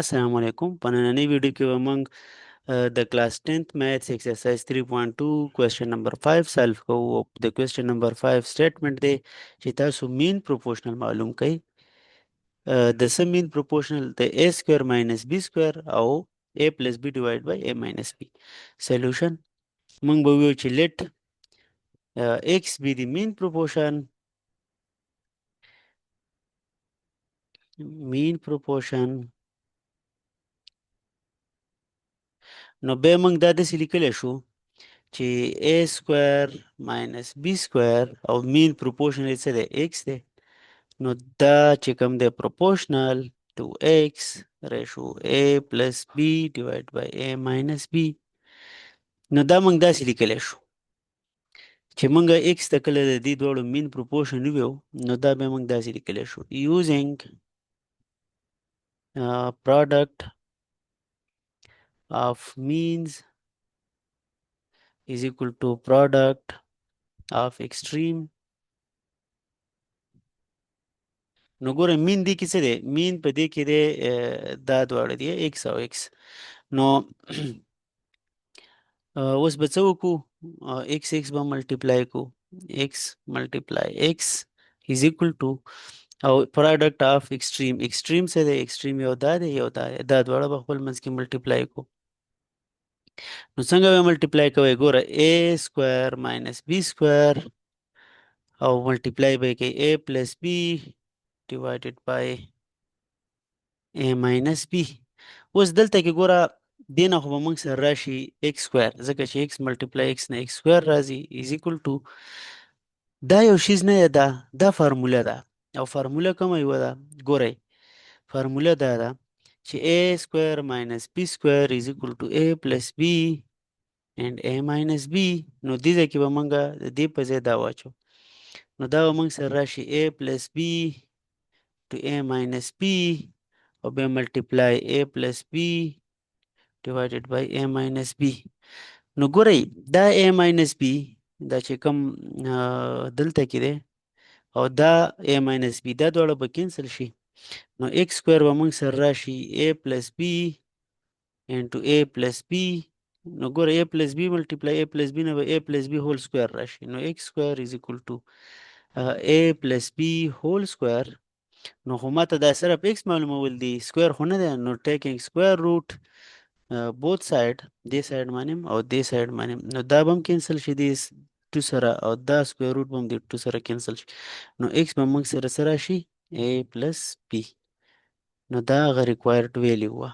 السلام علیکم په نننۍ ویډیو کې به موږ د کلاس 10th میتھس ایکسرسایز 3.2 کوېسچن نمبر 5 سالو کوو او د کوېسچن نمبر 5 سټیټمنټ دی چې تاسو مین پروپورشنل معلوم کړئ د څه مین پروپورشنل د a سکویر ماینس b سکویر او a پلس b ډیوایډ بای a ماینس b سولوشن موږ به ویو چې لیټ x be the mean proportion نو به موږ دا داسې لیکلی شو چې a سکویر ماینس b سکویر او مین پروپورشن یې څه دی x دی نو دا چې کوم دی پروپورشنل ټو x ریشو a پلس b ډیوایډ بای a ماینس b نو دا موږ داسې لیکلی شو چې موږ x ته کله د دې دواړو مین پروپورشن وویو نو دا به موږ داسې لیکلی شو using product of means is equal to product of extreme. نو ګوره مین دی کې څه دی مین په دې کې دی دا دواړه دی x او x نو اوس به څه وکړو x به ملټیپلای کو x ملټیپلای x is equal to او پروډکټ اف ایکسټریم څه دی ایکسټریم یو دا دی یو دا دی دا دواړه به خپل منځ کې ملټیپلای کو نو څنګه به ملټیپلای کوئ ګوره a سکویر ماینس b سکویر او ملټیپلای به کوي a پلس b divided by a minus b اوس دلته کې ګوره دې نه خو به موږ سره راشي x سکویر ځکه چې x ملټیپلای x نه x سکویر راځي از equal to دا یو شیز نه دا فارموله ده او فارموله کومه یوه ده ګورئ فارموله دا ده چې a سکویر ماینس b سکویر از equal to a پلس b and a minus b نو دې ځای کې به موږ د دې په ځای دا واچو نو دا به موږ سره راشي a پلس b to a minus b او بیا ملټیپلای a پلس b divided by a minus b نو ګورئ دا a minus b دا چې کوم دلته کې دی او دا a minus b دا دواړه به کینسل شي نو x سکویر به موږ سره راشي a پلس b into a پلس b نو ګوره a پلس b ملټیپلای a پلس b نه به a پلس b هول سکویر راشي نو x سکویر is equal to a پلس b هول سکویر نو خو ماته دا صرف x معلومول دي سکویر خو نه دی نو ټیکنګ سکویر روټ بوت ساید دې ساید باندې او دې ساید باندې نو دا به هم کینسل شي دې ټو سره او دا سکویر روټ به هم دې ټو سره کینسل شي نو x به موږ سره راشي a پلس b نو دا هغه ریکوایرډ ویلیو وه